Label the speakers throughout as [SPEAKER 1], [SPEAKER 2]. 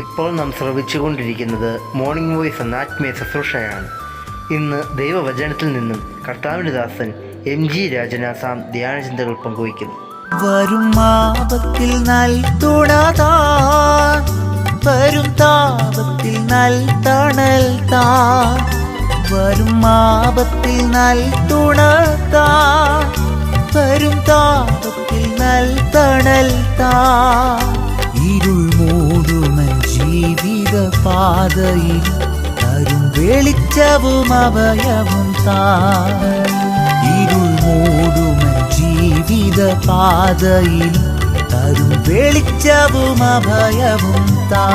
[SPEAKER 1] ഇപ്പോൾ നാം ശ്രവിച്ചുകൊണ്ടിരിക്കുന്നത് morning voice എന്ന ആത്മീയ ശുശ്രൂഷയാണ്. ഇന്ന് ദൈവവചനത്തിൽ നിന്നും കർത്താവിൻ്റെ ദാസൻ MG രാജനാസാം ധ്യാനചിന്തകൾ പങ്കുവയ്ക്കുന്നു.
[SPEAKER 2] വരും ആപത്തിൽ നൽതുണതാ, വരും താപത്തിൽ നൽതണൽ താ, വരും ആപത്തിൽ നൽതുണതാ, വരും താപത്തിൽ നൽതണൽ താ. ഇരുൾ മൂടുമൻ ജീവിത പാതയിൽ തരും വെളിച്ചവും അഭയവും താ. ഇരുൾ മൂടുമൻ ജീവിത പാതയിൽ തരും വെളിച്ചവും അഭയവും താ.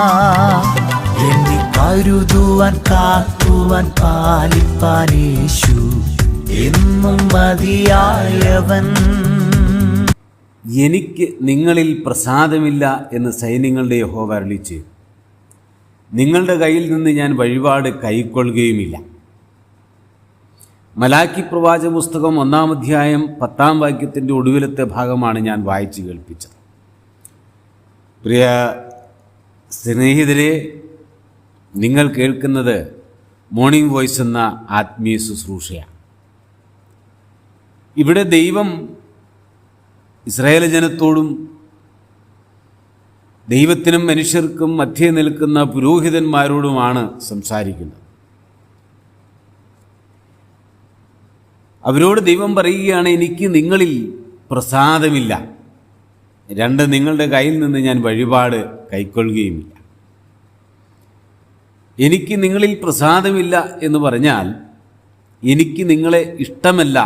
[SPEAKER 2] എന്നെ കരുതുവാൻ കാക്കുവാൻ പാലിപ്പാൻ യേശു എന്നും മതിയായവൻ.
[SPEAKER 3] എനിക്ക് നിങ്ങളിൽ പ്രസാദമില്ല എന്ന് സൈന്യങ്ങളുടെ യഹോവ അരുളിച്ചെയ്തു. നിങ്ങളുടെ കയ്യിൽ നിന്ന് ഞാൻ വഴിപാട് കൈക്കൊള്ളുകയുമില്ല. മലാക്കി പ്രവാചക പുസ്തകം 1-ാം അധ്യായം 10-ാം വാക്യത്തിൻ്റെ ഒടുവിലത്തെ ഭാഗമാണ് ഞാൻ വായിച്ചു കേൾപ്പിച്ചത്. പ്രിയ സ്നേഹിതരെ, നിങ്ങൾ കേൾക്കുന്നത് മോർണിംഗ് വോയിസ് എന്ന ആത്മീയ ശുശ്രൂഷയാണ്. ഇവിടെ ദൈവം ഇസ്രായേൽ ജനത്തോടും ദൈവത്തിനും മനുഷ്യർക്കും മധ്യേ നിൽക്കുന്ന പുരോഹിതന്മാരോടുമാണ് സംസാരിക്കുന്നത്. അവരോട് ദൈവം പറയുകയാണ്, എനിക്ക് നിങ്ങളിൽ പ്രസാദമില്ല. 2, നിങ്ങളുടെ കയ്യിൽ നിന്ന് ഞാൻ വഴിപാട് കൈക്കൊള്ളുകയുമില്ല. എനിക്ക് നിങ്ങളിൽ പ്രസാദമില്ല എന്ന് പറഞ്ഞാൽ എനിക്ക് നിങ്ങളെ ഇഷ്ടമല്ല,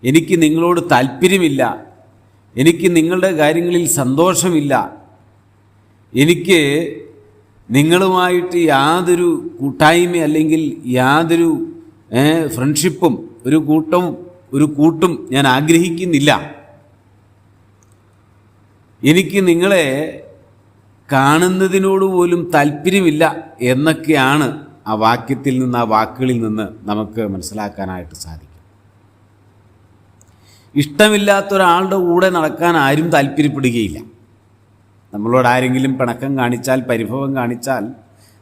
[SPEAKER 3] എനിക്ക് നിങ്ങളോട് താല്പര്യമില്ല, എനിക്ക് നിങ്ങളുടെ കാര്യങ്ങളിൽ സന്തോഷമില്ല, എനിക്ക് നിങ്ങളുമായിട്ട് യാതൊരു കൂട്ടായ്മ അല്ലെങ്കിൽ യാതൊരു ഫ്രണ്ട്ഷിപ്പും ഒരു കൂട്ടും ഞാൻ ആഗ്രഹിക്കുന്നില്ല. എനിക്ക് നിങ്ങളെ കാണുന്നതിനോട് പോലും താല്പര്യമില്ല എന്നൊക്കെയാണ് ആ വാക്യത്തിൽ നിന്ന്, ആ വാക്കുകളിൽ നിന്ന് നമുക്ക് മനസ്സിലാക്കാനായിട്ട് സാധിക്കും. ഇഷ്ടമില്ലാത്ത ഒരാളുടെ കൂടെ നടക്കാൻ ആരും താല്പര്യപ്പെടുകയില്ല. നമ്മളോട് ആരെങ്കിലും പിണക്കം കാണിച്ചാൽ, പരിഭവം കാണിച്ചാൽ,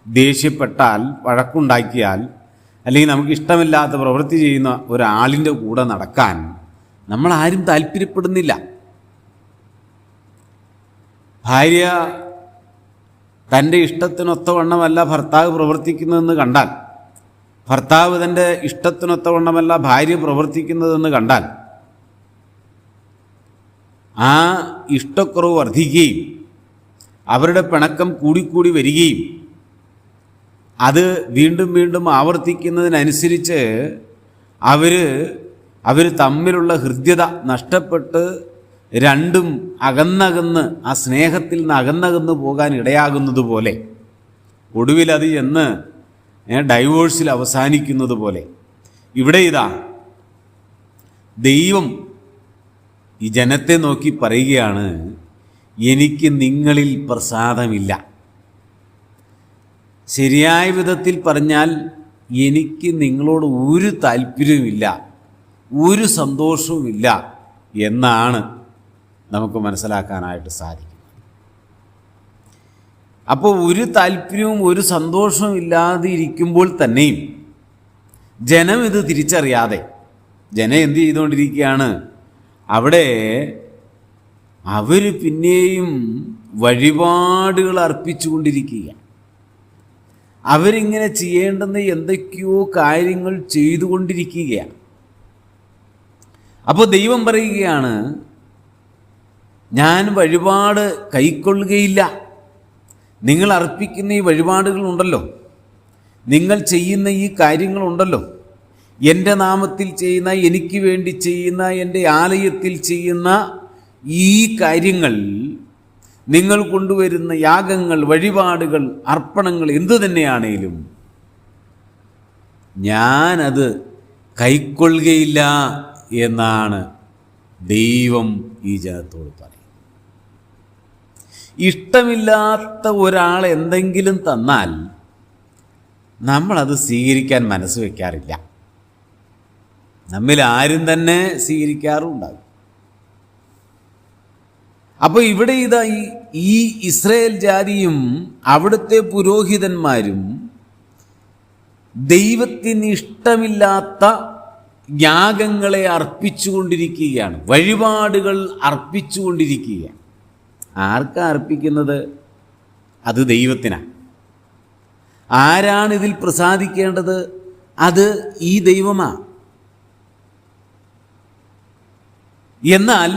[SPEAKER 3] ദേഷ്യപ്പെട്ടാൽ, വഴക്കുണ്ടാക്കിയാൽ, അല്ലെങ്കിൽ നമുക്ക് ഇഷ്ടമില്ലാത്ത പ്രവൃത്തി ചെയ്യുന്ന ഒരാളിൻ്റെ കൂടെ നടക്കാൻ നമ്മളാരും താല്പര്യപ്പെടുന്നില്ല. ഭാര്യ തൻ്റെ ഇഷ്ടത്തിനൊത്തവണ്ണമല്ല ഭർത്താവ് പ്രവർത്തിക്കുന്നതെന്ന് കണ്ടാൽ, ഭർത്താവ് തൻ്റെ ഇഷ്ടത്തിനൊത്തവണ്ണമല്ല ഭാര്യ പ്രവർത്തിക്കുന്നതെന്ന് കണ്ടാൽ ആ ഇഷ്ടക്കുറവ് വർദ്ധിക്കുകയും അവരുടെ പിണക്കം കൂടിക്കൂടി വരികയും അത് വീണ്ടും വീണ്ടും ആവർത്തിക്കുന്നതിനനുസരിച്ച് അവർ തമ്മിലുള്ള ഹൃദ്യത നഷ്ടപ്പെട്ട് രണ്ടും അകന്നകന്ന്, ആ സ്നേഹത്തിൽ നിന്ന് അകന്നകന്ന് പോകാൻ ഇടയാകുന്നത് പോലെ, ഒടുവിൽ അത് ചെന്ന് ഡൈവോഴ്സിൽ അവസാനിക്കുന്നത് പോലെ, ഇവിടെ ഇതാ ദൈവം ഈ ജനത്തെ നോക്കി പറയുകയാണ്, എനിക്ക് നിങ്ങളിൽ പ്രസാദമില്ല. ശരിയായ വിധത്തിൽ പറഞ്ഞാൽ എനിക്ക് നിങ്ങളോട് ഒരു താല്പര്യവുമില്ല, ഒരു സന്തോഷവുമില്ല എന്നാണ് നമുക്ക് മനസ്സിലാക്കാനായിട്ട് സാധിക്കും. അപ്പോൾ ഒരു താല്പര്യവും ഒരു സന്തോഷവും ഇല്ലാതെ ഇരിക്കുമ്പോൾ തന്നെയും ജനം ഇത് തിരിച്ചറിയാതെ ജനം എന്ത് ചെയ്തുകൊണ്ടിരിക്കുകയാണ്? അവിടെ അവർ പിന്നെയും വഴിപാടുകൾ അർപ്പിച്ചുകൊണ്ടിരിക്കുകയാണ്. അവരിങ്ങനെ ചെയ്യേണ്ടുന്ന എന്തൊക്കെയോ കാര്യങ്ങൾ ചെയ്തുകൊണ്ടിരിക്കുകയാണ്. അപ്പോൾ ദൈവം പറയുകയാണ്, ഞാൻ വഴിപാട് കൈക്കൊള്ളുകയില്ല. നിങ്ങൾ അർപ്പിക്കുന്ന ഈ വഴിപാടുകളുണ്ടല്ലോ, നിങ്ങൾ ചെയ്യുന്ന ഈ കാര്യങ്ങളുണ്ടല്ലോ, എൻ്റെ നാമത്തിൽ ചെയ്യുന്ന, എനിക്ക് വേണ്ടി ചെയ്യുന്ന, എൻ്റെ ആലയത്തിൽ ചെയ്യുന്ന ഈ കാര്യങ്ങൾ, നിങ്ങൾ കൊണ്ടുവരുന്ന യാഗങ്ങൾ, വഴിപാടുകൾ, അർപ്പണങ്ങൾ എന്തു തന്നെയാണേലും ഞാനത് കൈക്കൊള്ളുകയില്ല എന്നാണ് ദൈവം ഈ ജനത്തോട് പറയുന്നത്. ഇഷ്ടമില്ലാത്ത ഒരാൾ എന്തെങ്കിലും തന്നാൽ നമ്മളത് സ്വീകരിക്കാൻ മനസ്സ് വയ്ക്കാറില്ല. നമ്മിൽ ആരും തന്നെ സ്വീകരിക്കാറുണ്ടാകും. അപ്പോൾ ഇവിടെ ഇതാ ഈ ഇസ്രായേൽ ജാതിയും അവിടുത്തെ പുരോഹിതന്മാരും ദൈവത്തിന് ഇഷ്ടമില്ലാത്ത യാഗങ്ങളെ അർപ്പിച്ചുകൊണ്ടിരിക്കുകയാണ്, വഴിപാടുകൾ അർപ്പിച്ചുകൊണ്ടിരിക്കുകയാണ്. ആർക്കാ അർപ്പിക്കുന്നത്? അത് ദൈവത്തിനാണ്. ആരാണ് ഇതിൽ പ്രസാദിക്കേണ്ടത്? അത് ഈ ദൈവമാണ്. എന്നാൽ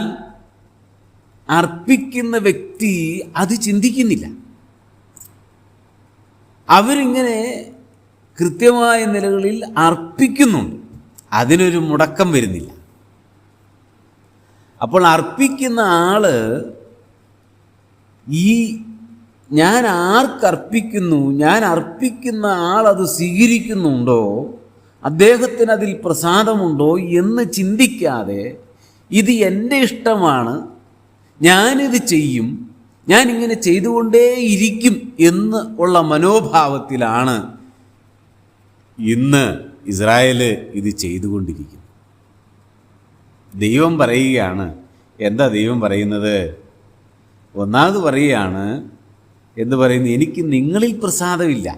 [SPEAKER 3] അർപ്പിക്കുന്ന വ്യക്തി അത് ചിന്തിക്കുന്നില്ല. അവരിങ്ങനെ കൃത്യമായ നിലകളിൽ അർപ്പിക്കുന്നുണ്ട്, അതിനൊരു മുടക്കം വരുന്നില്ല. അപ്പോൾ അർപ്പിക്കുന്ന ആള് ഞാൻ ആർക്കർപ്പിക്കുന്നു, ഞാൻ അർപ്പിക്കുന്ന ആൾ അത് സ്വീകരിക്കുന്നുണ്ടോ, അദ്ദേഹത്തിന് അതിൽ പ്രസാദമുണ്ടോ എന്ന് ചിന്തിക്കാതെ ഇത് എൻ്റെ ഇഷ്ടമാണ്, ഞാനിത് ചെയ്യും, ഞാനിങ്ങനെ ചെയ്തുകൊണ്ടേയിരിക്കും എന്ന് ഉള്ള മനോഭാവത്തിലാണ് ഇന്ന് ഇസ്രായേൽ ഇത് ചെയ്തുകൊണ്ടിരിക്കുന്നത്. ദൈവം പറയുകയാണ്, എന്താ ദൈവം പറയുന്നത്? ഒന്നാമത് പറയുകയാണ്, എന്ത് പറയുന്നു? എനിക്ക് നിങ്ങളിൽ പ്രസാദമില്ല.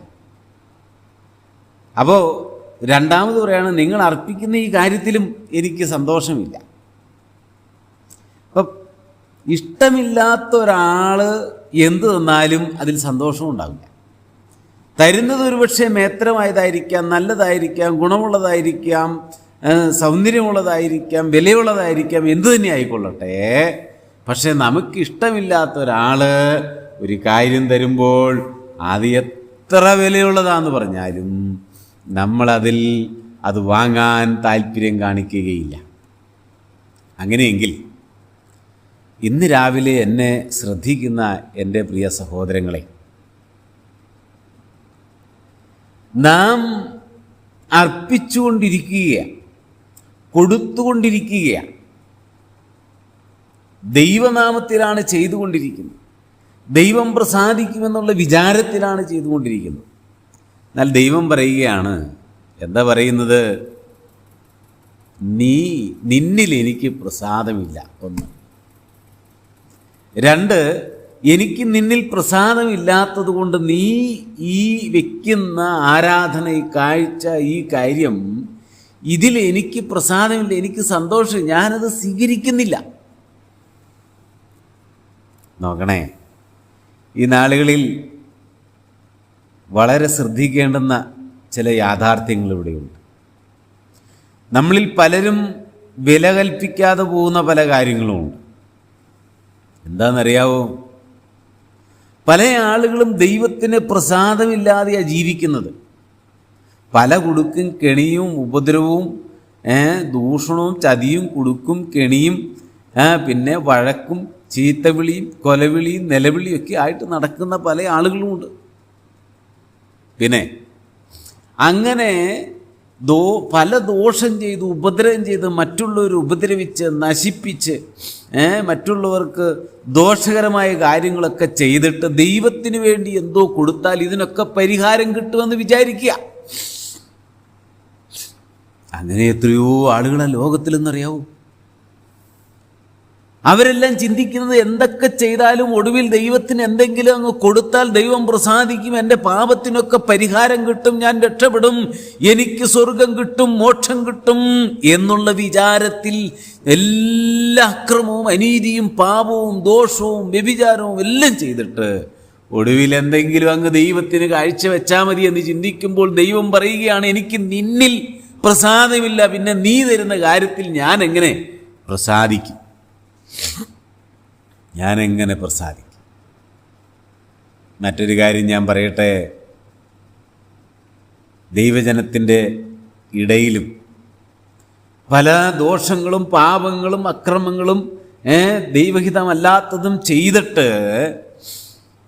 [SPEAKER 3] അപ്പോൾ രണ്ടാമത് പറയാണ്, നിങ്ങൾ അർപ്പിക്കുന്ന ഈ കാര്യത്തിലും എനിക്ക് സന്തോഷമില്ല. അപ്പം ഇഷ്ടമില്ലാത്ത ഒരാൾ എന്ത് തന്നാലും അതിൽ സന്തോഷം ഉണ്ടാവില്ല. തരുന്നത് ഒരുപക്ഷെ മേത്രമായതായിരിക്കാം, നല്ലതായിരിക്കാം, ഗുണമുള്ളതായിരിക്കാം, സൗന്ദര്യമുള്ളതായിരിക്കാം, വിലയുള്ളതായിരിക്കാം, എന്തു തന്നെ ആയിക്കൊള്ളട്ടെ. പക്ഷെ നമുക്കിഷ്ടമില്ലാത്ത ഒരാൾ ഒരു കാര്യം തരുമ്പോൾ അത് എത്ര വിലയുള്ളതാന്ന് പറഞ്ഞാലും നമ്മളതിൽ അത് വാങ്ങാൻ താല്പര്യം കാണിക്കുകയില്ല. അങ്ങനെയെങ്കിൽ ഇന്ന് രാവിലെ എന്നെ ശ്രദ്ധിക്കുന്ന എൻ്റെ പ്രിയ സഹോദരങ്ങളെ, നാം അർപ്പിച്ചുകൊണ്ടിരിക്കുകയാണ്, കൊടുത്തുകൊണ്ടിരിക്കുകയാണ്, ദൈവനാമത്തിലാണ് ചെയ്തുകൊണ്ടിരിക്കുന്നത്, ദൈവം പ്രസാദിക്കുമെന്നുള്ള വിചാരത്തിലാണ് ചെയ്തുകൊണ്ടിരിക്കുന്നത്. എന്നാൽ ദൈവം പറയുകയാണ്, എന്താ പറയുന്നത്? നിന്നിൽ എനിക്ക് പ്രസാദമില്ല. ഒന്ന്. രണ്ട്, എനിക്ക് നിന്നിൽ പ്രസാദമില്ലാത്തത് കൊണ്ട് നീ ഈ വയ്ക്കുന്ന ആരാധന, ഈ കാഴ്ച, ഈ കാര്യം, ഇതിൽ എനിക്ക് പ്രസാദമില്ല, എനിക്ക് സന്തോഷം, ഞാനത് സ്വീകരിക്കുന്നില്ല. നോക്കണേ, ഈ നാളുകളിൽ വളരെ ശ്രദ്ധിക്കേണ്ടുന്ന ചില യാഥാർത്ഥ്യങ്ങൾ ഇവിടെയുണ്ട്. നമ്മളിൽ പലരും വില കൽപ്പിക്കാതെ പോകുന്ന പല കാര്യങ്ങളുമുണ്ട്. എന്താണെന്നറിയാവോ? പല ആളുകളും ദൈവത്തിന് പ്രസാദമില്ലാതെയാണ് ജീവിക്കുന്നത്. പല കുടുക്കും കെണിയും ഉപദ്രവവും ദൂഷണവും ചതിയും കുടുക്കും കെണിയും പിന്നെ വഴക്കും ചീത്തവിളിയും കൊലവിളിയും നിലവിളിയും ഒക്കെ ആയിട്ട് നടക്കുന്ന പല ആളുകളുമുണ്ട്. പിന്നെ അങ്ങനെ പല ദോഷം ചെയ്ത് ഉപദ്രവം ചെയ്ത് മറ്റുള്ളവർ ഉപദ്രവിച്ച് നശിപ്പിച്ച് മറ്റുള്ളവർക്ക് ദോഷകരമായ കാര്യങ്ങളൊക്കെ ചെയ്തിട്ട് ദൈവത്തിന് വേണ്ടി എന്തോ കൊടുത്താൽ ഇതിനൊക്കെ പരിഹാരം കിട്ടുമെന്ന് വിചാരിക്കുക. അങ്ങനെ എത്രയോ ആളുകളെ ലോകത്തിലെന്നറിയാവൂ. അവരെല്ലാം ചിന്തിക്കുന്നത് എന്തൊക്കെ ചെയ്താലും ഒടുവിൽ ദൈവത്തിന് എന്തെങ്കിലും അങ്ങ് കൊടുത്താൽ ദൈവം പ്രസാദിക്കും, എൻ്റെ പാപത്തിനൊക്കെ പരിഹാരം കിട്ടും, ഞാൻ രക്ഷപ്പെടും, എനിക്ക് സ്വർഗം കിട്ടും, മോക്ഷം കിട്ടും എന്നുള്ള വിചാരത്തിൽ എല്ലാ അക്രമവും അനീതിയും പാപവും ദോഷവും വ്യഭിചാരവും എല്ലാം ചെയ്തിട്ട് ഒടുവിൽ എന്തെങ്കിലും അങ്ങ് ദൈവത്തിന് കാഴ്ചവെച്ചാൽ മതി എന്ന് ചിന്തിക്കുമ്പോൾ ദൈവം പറയുകയാണ്, എനിക്ക് നിന്നിൽ പ്രസാദമില്ല, പിന്നെ നീ തരുന്ന കാര്യത്തിൽ ഞാൻ എങ്ങനെ പ്രസാദിക്കും? ഞാനെങ്ങനെ പ്രസാദിക്കും? മറ്റൊരു കാര്യം ഞാൻ പറയട്ടെ, ദൈവജനത്തിൻ്റെ ഇടയിലും പല ദോഷങ്ങളും പാപങ്ങളും അക്രമങ്ങളും ദൈവഹിതമല്ലാത്തതും ചെയ്തിട്ട്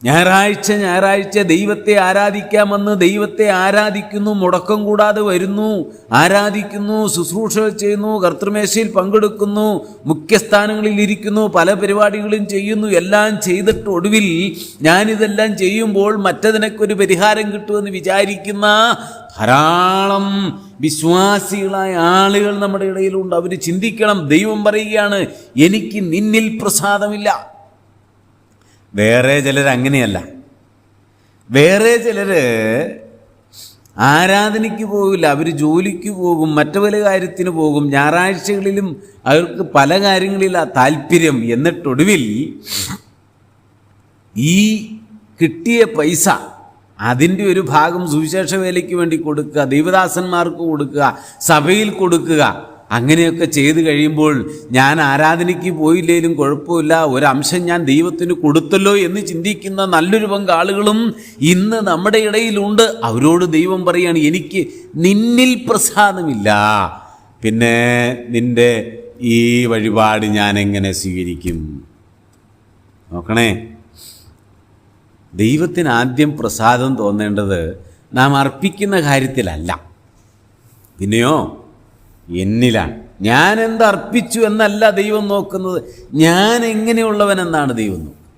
[SPEAKER 3] ഞായറാഴ്ച ദൈവത്തെ ആരാധിക്കാമെന്ന് ദൈവത്തെ ആരാധിക്കുന്നു, മുടക്കം കൂടാതെ വരുന്നു, ആരാധിക്കുന്നു, ശുശ്രൂഷകൾ ചെയ്യുന്നു, കർത്തൃമേശയിൽ പങ്കെടുക്കുന്നു, മുഖ്യസ്ഥാനങ്ങളിൽ ഇരിക്കുന്നു, പല പരിപാടികളും ചെയ്യുന്നു, എല്ലാം ചെയ്തിട്ട് ഒടുവിൽ ഞാനിതെല്ലാം ചെയ്യുമ്പോൾ മറ്റതിനൊക്കെ പരിഹാരം കിട്ടുമെന്ന് വിചാരിക്കുന്ന ധാരാളം വിശ്വാസികളായ ആളുകൾ നമ്മുടെ ഇടയിലുണ്ട്. അവർ ചിന്തിക്കണം. ദൈവം പറയുകയാണ്, എനിക്ക് നിന്നിൽ പ്രസാദമില്ല. വേറെ ചിലർ അങ്ങനെയല്ല. വേറെ ചിലർ ആരാധനയ്ക്ക് പോകില്ല, അവർ ജോലിക്ക് പോകും, മറ്റു പല കാര്യത്തിന് പോകും, ഞായറാഴ്ചകളിലും അവർക്ക് പല കാര്യങ്ങളിലാണ് താല്പര്യം. എന്നിട്ടൊടുവിൽ ഈ കിട്ടിയ പൈസ അതിൻ്റെ ഒരു ഭാഗം സുവിശേഷ വേലയ്ക്ക് വേണ്ടി കൊടുക്കുക, ദൈവദാസന്മാർക്ക് കൊടുക്കുക, സഭയിൽ കൊടുക്കുക. അങ്ങനെയൊക്കെ ചെയ്തു കഴിയുമ്പോൾ ഞാൻ ആരാധനയ്ക്ക് പോയില്ലെങ്കിലും കുഴപ്പമില്ല, ഒരംശം ഞാൻ ദൈവത്തിന് കൊടുത്തല്ലോ എന്ന് ചിന്തിക്കുന്ന നല്ലൊരു പങ്ക് ആളുകളും ഇന്ന് നമ്മുടെ ഇടയിലുണ്ട്. അവരോട് ദൈവം പറയുകയാണ്, എനിക്ക് നിന്നിൽ പ്രസാദമില്ല, പിന്നെ നിൻ്റെ ഈ വഴിപാട് ഞാൻ എങ്ങനെ സ്വീകരിക്കും? നോക്കണേ, ദൈവത്തിന് ആദ്യം പ്രസാദം തോന്നേണ്ടത് നാം അർപ്പിക്കുന്ന കാര്യത്തിലല്ല, പിന്നെയോ എന്നിലാണ്. ഞാൻ എന്തർപ്പിച്ചു എന്നല്ല ദൈവം നോക്കുന്നത്, ഞാൻ എങ്ങനെയുള്ളവനെന്നാണ് ദൈവം നോക്കുന്നത്.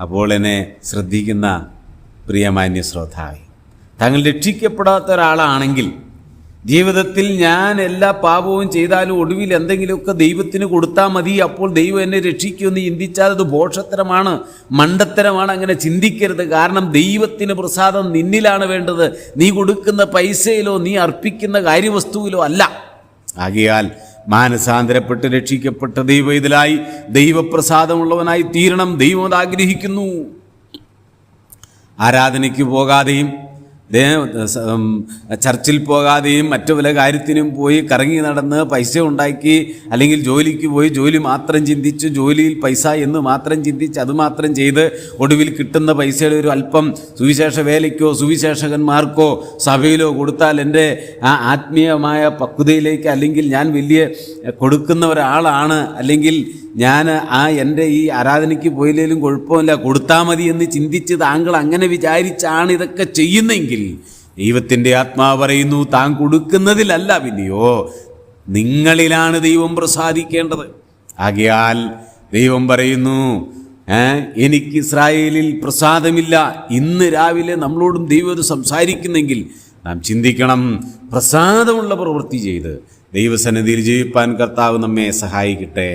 [SPEAKER 3] അപ്പോൾ എന്നെ ശ്രദ്ധിക്കുന്ന പ്രിയമാന്യ ശ്രോതാവേ, താങ്കൾ രക്ഷിക്കപ്പെടാത്ത ഒരാളാണെങ്കിൽ ജീവിതത്തിൽ ഞാൻ എല്ലാ പാപവും ചെയ്താലും ഒടുവിൽ എന്തെങ്കിലുമൊക്കെ ദൈവത്തിന് കൊടുത്താൽ മതി, അപ്പോൾ ദൈവം എന്നെ രക്ഷിക്കുമെന്ന് ചിന്തിച്ചാൽ അത് ഭോഷത്തരമാണ്, മണ്ടത്തരമാണ്. അങ്ങനെ ചിന്തിക്കരുത്. കാരണം ദൈവത്തിന് പ്രസാദം നിന്നിലാണ് വേണ്ടത്, നീ കൊടുക്കുന്ന പൈസയിലോ നീ അർപ്പിക്കുന്ന കാര്യവസ്തുവിലോ അല്ല. ആകയാൽ മാനസാന്തരപ്പെട്ട് രക്ഷിക്കപ്പെട്ട ദൈവത്തിലായി ദൈവപ്രസാദമുള്ളവനായി തീരണം. ദൈവം അത് ആഗ്രഹിക്കുന്നു. ആരാധനയ്ക്ക് പോകാതെയും ചർച്ചിൽ പോകാതെയും മറ്റു പല കാര്യത്തിനും പോയി കറങ്ങി നടന്ന് പൈസ ഉണ്ടാക്കി, അല്ലെങ്കിൽ ജോലിക്ക് പോയി ജോലി മാത്രം ചിന്തിച്ച് ജോലിയിൽ പൈസ എന്ന് മാത്രം ചിന്തിച്ച് അത് മാത്രം ചെയ്ത് ഒടുവിൽ കിട്ടുന്ന പൈസയുടെ ഒരു അല്പം സുവിശേഷ വേലയ്ക്കോ സുവിശേഷകന്മാർക്കോ സഭയിലോ കൊടുത്താൽ എൻ്റെ ആ ആത്മീയമായ പക്വതയിലേക്ക്, അല്ലെങ്കിൽ ഞാൻ വലിയ കൊടുക്കുന്ന ഒരാളാണ്, അല്ലെങ്കിൽ ഞാൻ എൻ്റെ ഈ ആരാധനയ്ക്ക് പോയില്ലെങ്കിലും കുഴപ്പമില്ല, കൊടുത്താൽ മതി എന്ന് ചിന്തിച്ച് താങ്കൾ അങ്ങനെ വിചാരിച്ചാണ് ഇതൊക്കെ ചെയ്യുന്നെങ്കിൽ ദൈവത്തിൻ്റെ ആത്മാവ് പറയുന്നു, താൻ കൊടുക്കുന്നതിലല്ല, പിന്നെയോ നിങ്ങളിലാണ് ദൈവം പ്രസാദിക്കേണ്ടത്. ആകയാൽ ദൈവം പറയുന്നു, എനിക്ക് ഇസ്രായേലിൽ പ്രസാദമില്ല. ഇന്ന് രാവിലെ നമ്മളോടും ദൈവം സംസാരിക്കുന്നെങ്കിൽ നാം ചിന്തിക്കണം, പ്രസാദമുള്ള പ്രവൃത്തി ചെയ്ത് ദൈവസന്നിധിയിൽ ജീവിപ്പാൻ കർത്താവ് നമ്മെ സഹായിക്കട്ടെ.